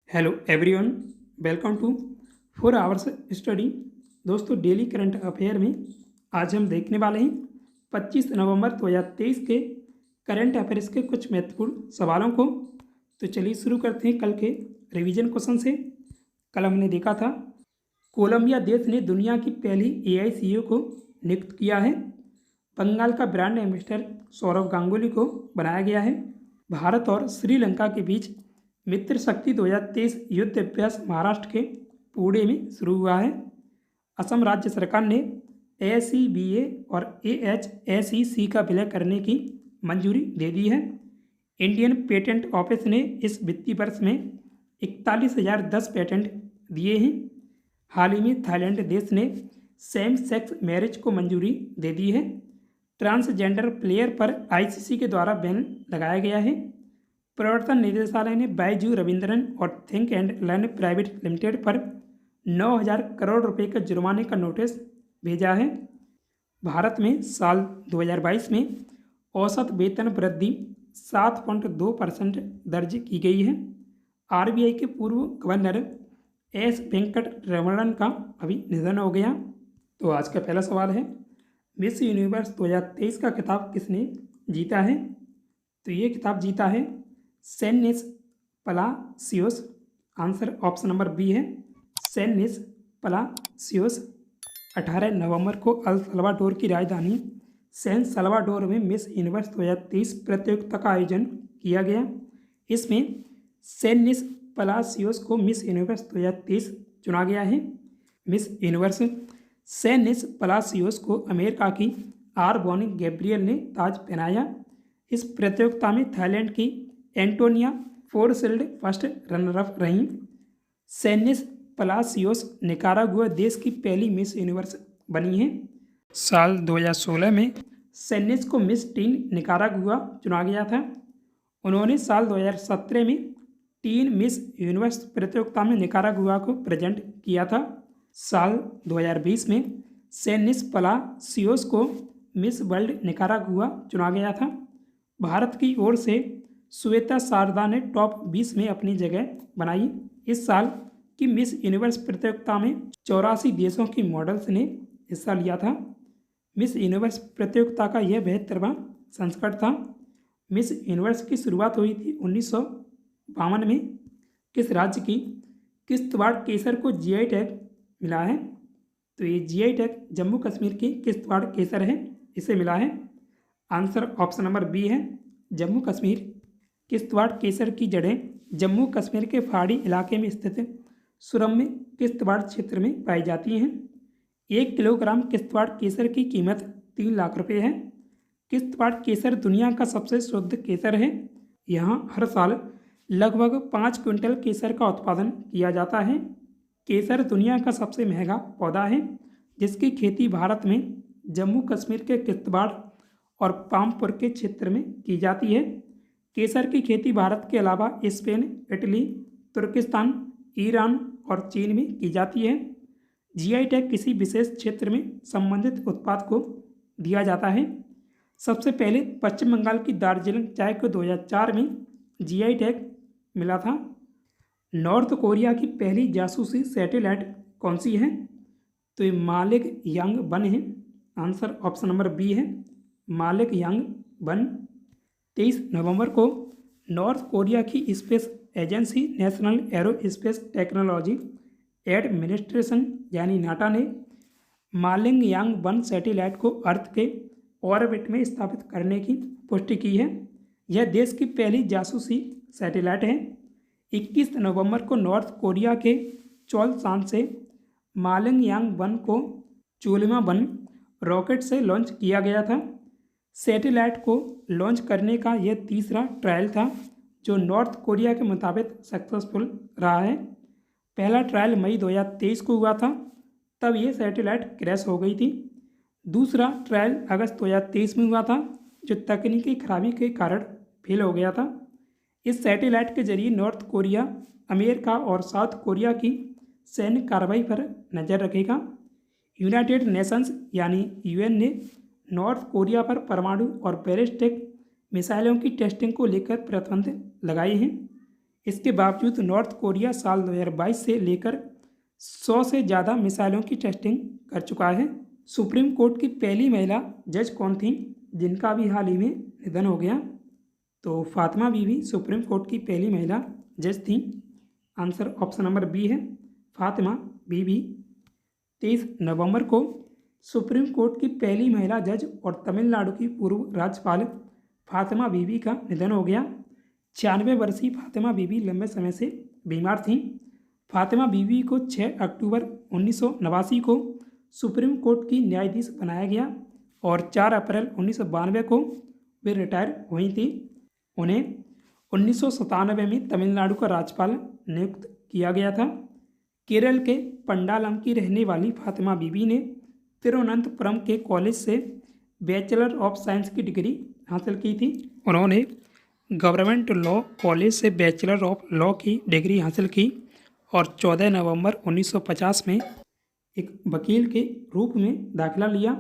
Hello everyone, welcome to 4 hours study. दोस्तों, daily current affair में आज हम देखने वाले हैं 25 नवंबर 2023 के करंट अफेयर्स के कुछ महत्वपूर्ण सवालों को। तो चलिए शुरू करते हैं कल के रिवीजन क्वेश्चन से। कल हमने देखा था कोलंबिया देश ने दुनिया की पहली एआई सीईओ को नियुक्त किया है। बंगाल का ब्रांड एम्बेसडर सौरव गांगुली को बनाया गया है। भारत और श्रीलंका के बीच मित्र शक्ति 2023 युद्ध अभ्यास महाराष्ट्र के पुणे में शुरू हुआ है। असम राज्य सरकार ने ACBA और AHSEC का विलय करने की मंजूरी दे दी है। इंडियन पेटेंट ऑफिस ने इस वित्तीय वर्ष में 41,010 पेटेंट दिए हैं। हाल ही में थाईलैंड देश ने सेम सेक्स मैरिज को मंजूरी दे दी है। ट्रांसजेंडर प्लेयर पर ICC के द्वारा बैन लगाया गया है। प्रवर्तन निदेशालय ने बायजू रविंद्रन और think and learn private limited पर 9,000 करोड़ रुपए के जुर्माने का नोटिस भेजा है। भारत में साल 2022 में औसत वेतन वृद्धि 7.2% दर्ज की गई है। RBI के पूर्व गवर्नर S वेंकटरमणन का अभी निधन हो गया। तो आज का पहला सवाल है, मिस यूनिवर्स 2023 का खिताब किसने जीता है? तो ये खिताब जीता है Sheynnis Palacios. Answer option number B है, सेनिस पलासियोस। 18 नवंबर को अल सल्वाडोर की राजधानी सैन सल्वाडोर में मिस यूनिवर्स 2023 प्रतियोगिता का आयोजन किया गया। इसमें सेनिस पलासियोस को मिस यूनिवर्स 2023 चुना गया है। मिस यूनिवर्स सेनिस पलासियोस को अमेरिका की आरबोनी गैब्रियल ने ताज पहनाया। इस प्रतियोगिता में थाईलैंड की एंटोनिया फोरसिल्ड फर्स्ट रनर अप रहीं। सेनिस पलासियोस निकारागुआ देश की पहली मिस यूनिवर्स बनी है। साल 2016 में सेनिस को मिस टीन निकारागुआ चुना गया था। उन्होंने साल 2017 में टीन मिस यूनिवर्स प्रतियोगिता में निकारागुआ को प्रेजेंट किया था। साल 2020 में सेनिस पलासियोस को मिस वर्ल्ड निकारागुआ चुना गया था। भारत की ओर से श्वेता शारदा ने टॉप 20 में अपनी जगह बनाई। इस साल की मिस यूनिवर्स प्रतियोगिता में 84 देशों की मॉडल्स ने हिस्सा लिया था। मिस यूनिवर्स प्रतियोगिता का यह 72वां संस्करण था। मिस यूनिवर्स की शुरुआत हुई थी 1952 में। किस राज्य की किश्तवाड़ केसर को GI टैग मिला है? तो ये GI टैग जम्मू कश्मीर की किश्तवाड़ केसर है, इसे मिला है। आंसर ऑप्शन नंबर बी है, जम्मू कश्मीर। किश्तवाड़ केसर की जड़ें जम्मू कश्मीर के पहाड़ी इलाके में स्थित सुरम्य किश्तवाड़ क्षेत्र में पाई जाती हैं। 1 किलोग्राम किश्तवाड़ केसर की कीमत 3 लाख रुपए है। किश्तवाड़ केसर दुनिया का सबसे शुद्ध केसर है। यहाँ हर साल लगभग 5 क्विंटल केसर का उत्पादन किया जाता है। केसर दुनिया का सबसे महंगा पौधा है, जिसकी खेती भारत में जम्मू कश्मीर के किश्तवाड़ और पामपुर के क्षेत्र में की जाती है। केसर की खेती भारत के अलावा स्पेन, इटली, तुर्किस्तान, ईरान और चीन में की जाती है। GI टैग किसी विशेष क्षेत्र में संबंधित उत्पाद को दिया जाता है। सबसे पहले पश्चिम बंगाल की दार्जिलिंग चाय को 2004 में GI टैग मिला था। नॉर्थ कोरिया की पहली जासूसी सैटेलाइट कौन सी है? तो ये मालिक यांग वन है। आंसर ऑप्शन नंबर बी है, मालिक यांग वन। 23 नवंबर को नॉर्थ कोरिया की space agency national aerospace technology administration यानी नाटा ने मालिंग यांग वन सैटेलाइट को अर्थ के ऑर्बिट में स्थापित करने की पुष्टि की है। यह देश की पहली जासूसी सैटेलाइट है। 21 नवंबर को नॉर्थ कोरिया के चोलसान से मालिंग यांग वन को चोलिमा वन रॉकेट से लॉन्च किया गया था। सैटेलाइट को लॉन्च करने का यह तीसरा ट्रायल था, जो नॉर्थ कोरिया के मुताबिक सक्सेसफुल रहा है। पहला ट्रायल मई 2023 को हुआ था, तब ये सैटेलाइट क्रैश हो गई थी। दूसरा ट्रायल अगस्त 2023 में हुआ था, जो तकनीकी खराबी के कारण फेल हो गया था। इस सैटेलाइट के जरिए नॉर्थ कोरिया अमेरिका और साउथ कोरिया की सैन्य कार्रवाई पर नज़र रखेगा। यूनाइटेड नेशंस यानी UN ने नॉर्थ कोरिया पर परमाणु और बैलिस्टिक मिसाइलों की टेस्टिंग को लेकर प्रतिबंध लगाए हैं। इसके बावजूद नॉर्थ कोरिया साल 2022 से लेकर 100 से ज़्यादा मिसाइलों की टेस्टिंग कर चुका है। सुप्रीम कोर्ट की पहली महिला जज कौन थी जिनका भी हाल ही में निधन हो गया? तो फातिमा बीवी सुप्रीम कोर्ट की पहली महिला जज थी। आंसर ऑप्शन नंबर बी है, फातिमा बीवी। 23 नवंबर को सुप्रीम कोर्ट की पहली महिला जज और तमिलनाडु की पूर्व राज्यपाल फातिमा बीवी का निधन हो गया। 96 वर्षीय फातिमा बीवी लंबे समय से बीमार थीं। फातिमा बीवी को 6 अक्टूबर 1989 को सुप्रीम कोर्ट की न्यायाधीश बनाया गया और 4 अप्रैल 1992 को वे रिटायर हुई थी। उन्हें 1997 में तमिलनाडु का राज्यपाल नियुक्त किया गया था। केरल के पंडालम की रहने वाली फातिमा बीवी ने तिरुवनंतपुरम के कॉलेज से बैचलर ऑफ साइंस की डिग्री हासिल की थी। उन्होंने गवर्नमेंट लॉ कॉलेज से बैचलर ऑफ लॉ की डिग्री हासिल की और 14 नवंबर 1950 में एक वकील के रूप में दाखिला लिया।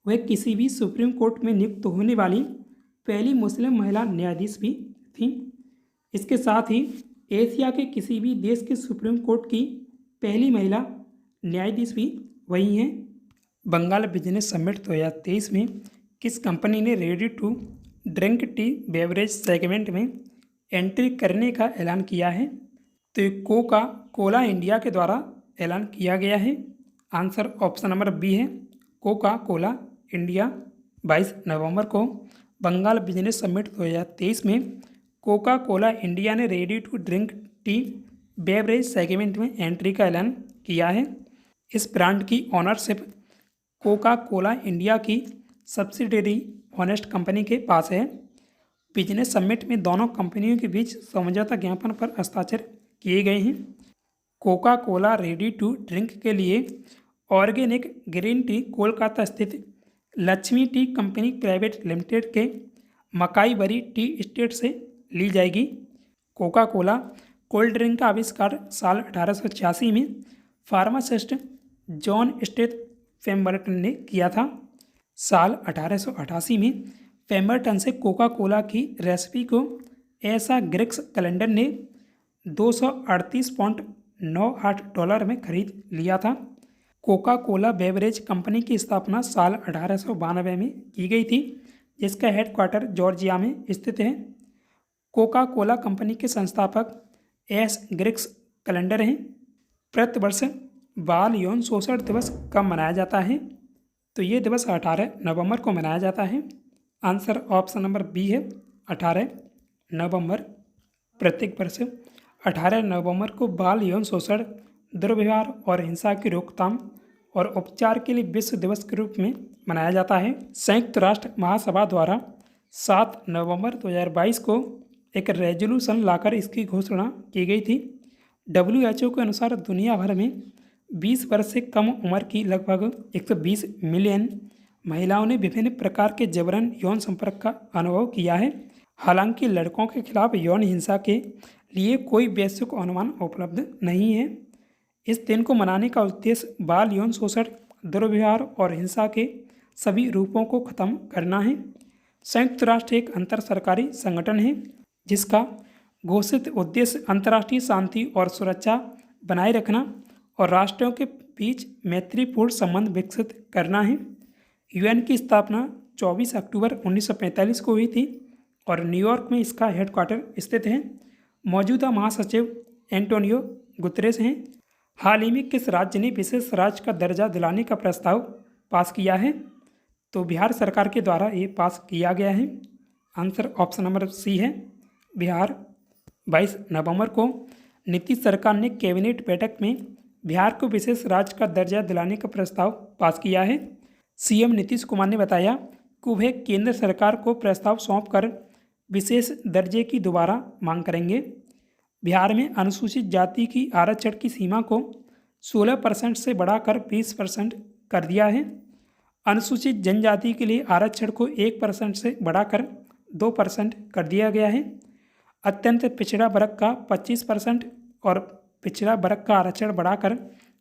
वह किसी भी सुप्रीम कोर्ट में नियुक्त होने वाली पहली मुस्लिम महिला न्यायाधीश भी थी। इसके साथ ही एशिया के किसी भी देश के सुप्रीम कोर्ट की पहली महिला न्यायाधीश भी वही हैं। बंगाल बिजनेस समिट 2023 में किस कंपनी ने ready to drink tea beverage segment में एंट्री करने का ऐलान किया है? तो ये कोका कोला इंडिया के द्वारा ऐलान किया गया है। आंसर ऑप्शन नंबर बी है, कोका कोला इंडिया। 22 नवंबर को बंगाल बिजनेस समिट 2023 में कोका कोला इंडिया ने ready to drink tea beverage segment में एंट्री का ऐलान किया है। इस ब्रांड की ओनरशिप कोका कोला इंडिया की सब्सिडियरी ऑनेस्ट कंपनी के पास है। बिजनेस समिट में दोनों कंपनियों के बीच समझौता ज्ञापन पर हस्ताक्षर किए गए हैं। Coca Cola ready to drink के लिए ऑर्गेनिक ग्रीन टी कोलकाता स्थित Lakshmi tea company private limited के मकाईबरी टी एस्टेट से ली जाएगी। कोका कोला कोल्ड ड्रिंक का आविष्कार साल 1886 में फार्मासिस्ट जॉन स्टेथ पेम्बरटन ने किया था। साल 1888 में पेम्बरटन से कोका कोला की रेसिपी को ऐसा ग्रेक्स कैलेंडर ने $238.98 में खरीद लिया था। कोका कोला बेवरेज कंपनी की स्थापना साल 1892 में की गई थी, जिसका हेडक्वार्टर जॉर्जिया में स्थित है। कोका कोला कंपनी के संस्थापक एस ग्रेक्स कैलेंडर हैं। प्रतिवर्ष बाल यौन शोषण दिवस कब मनाया जाता है? तो ये दिवस 18 नवंबर को मनाया जाता है। आंसर ऑप्शन नंबर बी है, 18 नवंबर। प्रत्येक वर्ष 18 नवंबर को बाल यौन शोषण, दुर्व्यवहार और हिंसा की रोकथाम और उपचार के लिए विश्व दिवस के रूप में मनाया जाता है। संयुक्त राष्ट्र महासभा द्वारा 7 नवंबर 2022 को एक रेजोल्यूशन लाकर इसकी घोषणा की गई थी। WHO के अनुसार दुनिया भर में 20 वर्ष से कम उम्र की लगभग 120 मिलियन महिलाओं ने विभिन्न प्रकार के जबरन यौन संपर्क का अनुभव किया है। हालांकि लड़कों के खिलाफ यौन हिंसा के लिए कोई वैश्विक अनुमान उपलब्ध नहीं है। इस दिन को मनाने का उद्देश्य बाल यौन शोषण, दुर्व्यवहार और हिंसा के सभी रूपों को खत्म करना है। संयुक्त राष्ट्र एक अंतर सरकारी संगठन है जिसका घोषित उद्देश्य अंतर्राष्ट्रीय शांति और सुरक्षा बनाए रखना और राष्ट्रों के बीच मैत्रीपूर्ण संबंध विकसित करना है। यूएन की स्थापना 24 अक्टूबर 1945 को हुई थी और न्यूयॉर्क में इसका हेडक्वार्टर स्थित है। मौजूदा महासचिव एंटोनियो गुतेरेस हैं। हाल ही में किस राज्य ने विशेष राज्य का दर्जा दिलाने का प्रस्ताव पास किया है? तो बिहार सरकार के द्वारा ये पास किया गया है। आंसर ऑप्शन नंबर सी है, बिहार। 22 नवंबर को नीतीश सरकार ने कैबिनेट बैठक में बिहार को विशेष राज्य का दर्जा दिलाने का प्रस्ताव पास किया है। सीएम नीतीश कुमार ने बताया कि वे केंद्र सरकार को प्रस्ताव सौंपकर विशेष दर्जे की दोबारा मांग करेंगे। बिहार में अनुसूचित जाति की आरक्षण की सीमा को 16% से बढ़ाकर 20% कर दिया है। अनुसूचित जनजाति के लिए आरक्षण को 1% से बढ़ाकर 2% कर दिया गया है। अत्यंत पिछड़ा वर्ग का 25% और पिछड़ा वर्ग का आरक्षण बढ़ाकर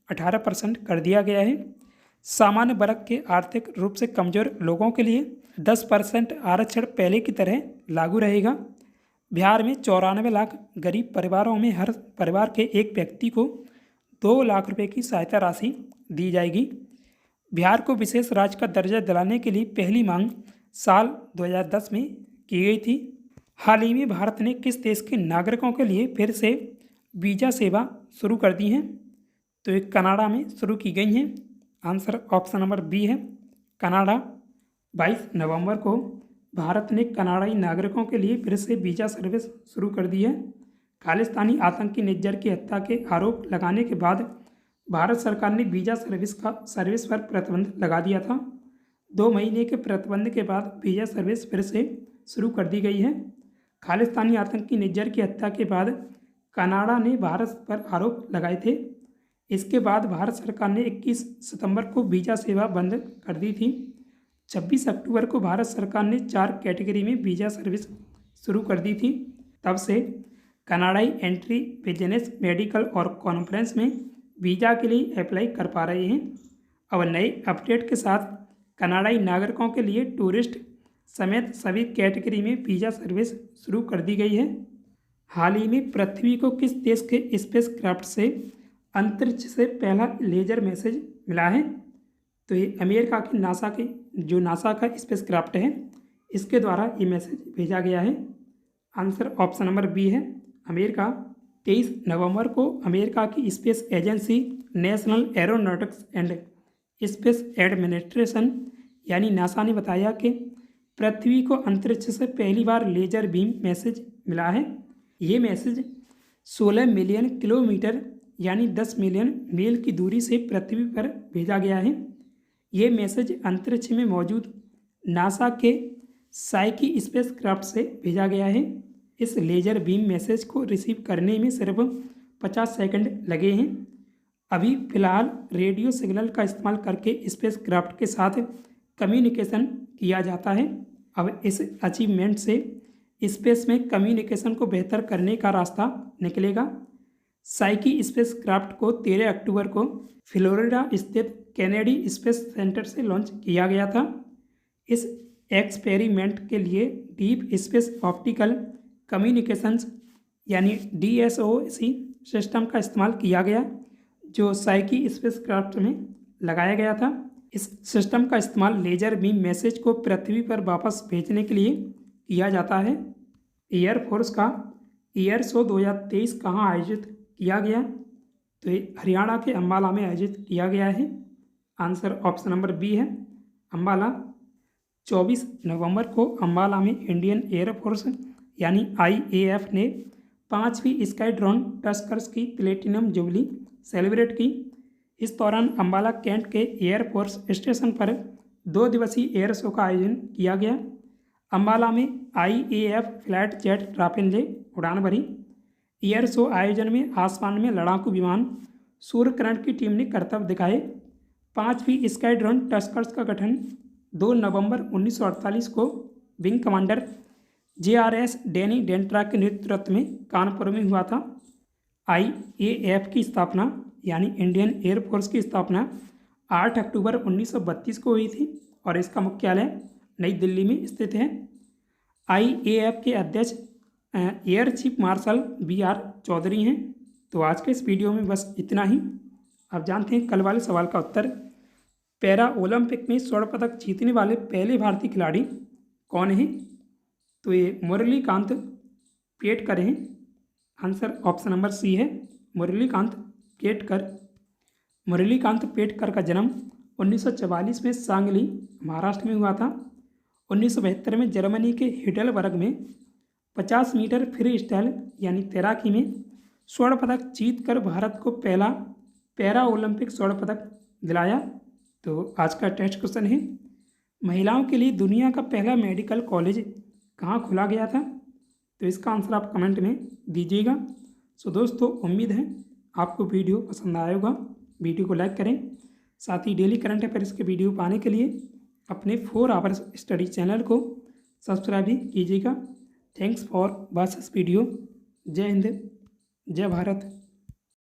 18% कर दिया गया है। सामान्य वर्ग के आर्थिक रूप से कमजोर लोगों के लिए 10% आरक्षण पहले की तरह लागू रहेगा। बिहार में 94 लाख गरीब परिवारों में हर परिवार के एक व्यक्ति को 2 लाख रुपए की सहायता राशि दी जाएगी। बिहार को विशेष राज्य का दर्जा दिलाने के लिए पहली मांग साल 2010 में की गई थी। हाल ही में भारत ने किस देश के नागरिकों के लिए फिर से वीज़ा सेवा शुरू कर दी है? तो ये कनाडा में शुरू की गई हैं। आंसर ऑप्शन नंबर बी है, कनाडा। 22 नवंबर को भारत ने कनाडाई नागरिकों के लिए फिर से वीज़ा सर्विस शुरू कर दी है। खालिस्तानी आतंकी निज्जर की हत्या के आरोप लगाने के बाद भारत सरकार ने वीज़ा सर्विस पर प्रतिबंध लगा दिया था। 2 महीने के प्रतिबंध के बाद वीज़ा सर्विस फिर से शुरू कर दी गई है। खालिस्तानी आतंकी निज्जर की हत्या के बाद कनाडा ने भारत पर आरोप लगाए थे। इसके बाद भारत सरकार ने 21 सितंबर को वीज़ा सेवा बंद कर दी थी। 26 अक्टूबर को भारत सरकार ने 4 कैटेगरी में वीज़ा सर्विस शुरू कर दी थी। तब से कनाडाई एंट्री, बिजनेस, मेडिकल और कॉन्फ्रेंस में वीज़ा के लिए अप्लाई कर पा रहे हैं। अब नए अपडेट के साथ कनाडाई नागरिकों के लिए टूरिस्ट समेत सभी कैटेगरी में वीज़ा सर्विस शुरू कर दी गई है। हाल ही में पृथ्वी को किस देश के स्पेस क्राफ्ट से अंतरिक्ष से पहला लेजर मैसेज मिला है? तो ये अमेरिका की नासा का स्पेस क्राफ्ट है, इसके द्वारा ये मैसेज भेजा गया है। आंसर ऑप्शन नंबर बी है, अमेरिका। 23 नवंबर को अमेरिका की space agency national aeronautics and space administration यानी नासा ने बताया कि पृथ्वी को अंतरिक्ष से पहली बार लेजर बीम मैसेज मिला है। ये मैसेज 16 मिलियन किलोमीटर यानी 10 मिलियन मील की दूरी से पृथ्वी पर भेजा गया है। ये मैसेज अंतरिक्ष में मौजूद नासा के साइकी स्पेस क्राफ्ट से भेजा गया है। इस लेजर बीम मैसेज को रिसीव करने में सिर्फ 50 सेकंड लगे हैं। अभी फिलहाल रेडियो सिग्नल का इस्तेमाल करके स्पेस क्राफ्ट के साथ कम्युनिकेशन किया जाता है। अब इस अचीवमेंट से स्पेस में कम्युनिकेशन को बेहतर करने का रास्ता निकलेगा। साइकी स्पेस क्राफ्ट को 13 अक्टूबर को फ्लोरिडा स्थित कैनेडी स्पेस सेंटर से लॉन्च किया गया था। इस एक्सपेरिमेंट के लिए डीप स्पेस ऑप्टिकल कम्युनिकेशंस यानी DSOC सिस्टम का इस्तेमाल किया गया, जो साइकी स्पेस क्राफ्ट में लगाया गया था। इस सिस्टम का इस्तेमाल लेजर बीम मैसेज को पृथ्वी पर वापस भेजने के लिए किया जाता है। एयरफोर्स का एयर शो 2023 कहाँ आयोजित किया गया? तो ये हरियाणा के अम्बाला में आयोजित किया गया है। आंसर ऑप्शन नंबर बी है, अम्बाला। 24 नवंबर को अम्बाला में इंडियन एयरफोर्स यानी IAF ने 5वीं स्काई ड्रोन टस्कर्स की प्लेटिनम जुबली सेलिब्रेट की। इस दौरान अम्बाला कैंट के एयरफोर्स स्टेशन पर 2 दिवसीय एयर शो का आयोजन किया गया। अम्बाला में IAF फ्लाइट जेट राफेल ने उड़ान भरी। एयर शो आयोजन में आसमान में लड़ाकू विमान सूर्यकिरण की टीम ने करतब दिखाए। 5वीं स्काई ड्रोन टस्कर्स का गठन 2 नवंबर 1948 को विंग कमांडर JRS डैनी डेंट्रा के नेतृत्व में कानपुर में हुआ था। IAF की स्थापना यानी इंडियन एयरफोर्स की स्थापना 8 अक्टूबर 1932 को हुई थी और इसका मुख्यालय नई दिल्ली में स्थित है। IAF के अध्यक्ष air chief marshal BR Chaudhary हैं। तो आज के इस वीडियो में बस इतना ही। अब जानते हैं कल वाले सवाल का उत्तर। पैरा ओलंपिक में स्वर्ण पदक जीतने वाले पहले भारतीय खिलाड़ी कौन हैं? तो ये मुरलीकांत पेटकर हैं। आंसर ऑप्शन नंबर सी है, मुरलीकांत पेटकर। मुरलीकांत पेटकर का जन्म 1944 में सांगली महाराष्ट्र में हुआ था। 1972 में जर्मनी के हिडेलबर्ग में 50 मीटर फ्री स्टाइल यानी तैराकी में स्वर्ण पदक जीतकर भारत को पहला पैरा ओलंपिक स्वर्ण पदक दिलाया। तो आज का टेस्ट क्वेश्चन है, महिलाओं के लिए दुनिया का पहला मेडिकल कॉलेज कहाँ खोला गया था? तो इसका आंसर आप कमेंट में दीजिएगा। सो दोस्तों, उम्मीद है आपको वीडियो पसंद आया होगा। वीडियो को लाइक करें, साथ ही डेली करंट अफेयर्स के वीडियो पाने के लिए अपने 4 आवर्स स्टडी चैनल को सब्सक्राइब भी कीजिएगा। Thanks for watch this video. जय हिंद, जय भारत।